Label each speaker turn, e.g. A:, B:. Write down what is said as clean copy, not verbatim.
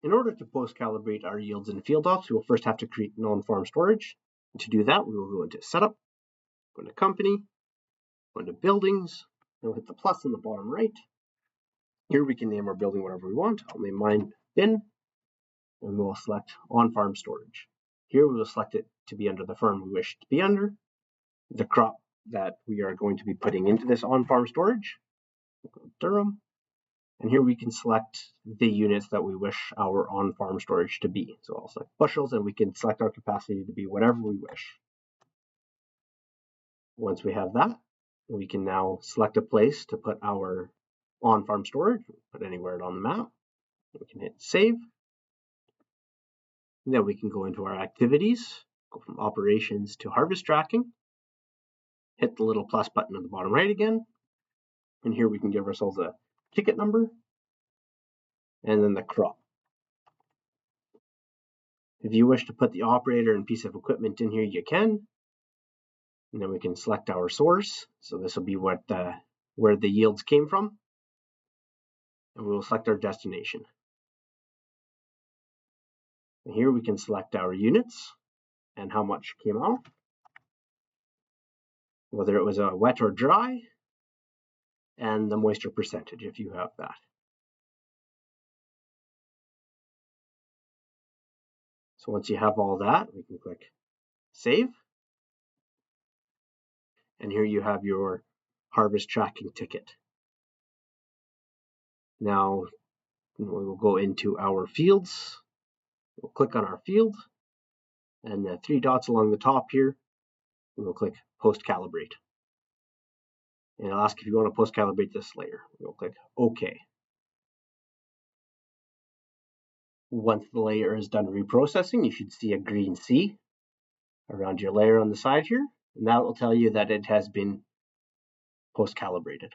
A: In order to post-calibrate our yields and field ops, we will first have to create non-farm storage. And to do that, we will go into Setup, go into Company, go into Buildings, and we'll hit the plus in the bottom right. Here we can name our building whatever we want. I'll name mine Bin, and we will select On-Farm Storage. Here we will select it to be under the farm we wish it to be under, the crop that we are going to be putting into this on-farm storage. We'll go Durham. And here we can select the units that we wish our on-farm storage to be. So I'll select bushels, and we can select our capacity to be whatever we wish. Once we have that, we can now select a place to put our on-farm storage, put anywhere on the map. We can hit save. And then we can go into our activities, go from operations to harvest tracking, hit the little plus button at the bottom right again. And here we can give ourselves a ticket number, and then the crop. If you wish to put the operator and piece of equipment in here, you can. And then we can select our source. So this will be where the yields came from. And we will select our destination. And here we can select our units and how much came out, whether it was a wet or dry, and the moisture percentage if you have that. So once you have all that, we can click Save. And here you have your harvest tracking ticket. Now we will go into our fields. We'll click on our field, and the 3 dots along the top here, we will click Post Calibrate. And it'll ask if you want to post calibrate this layer. We'll click OK. Once the layer is done reprocessing, you should see a green C around your layer on the side here, and that will tell you that it has been post calibrated.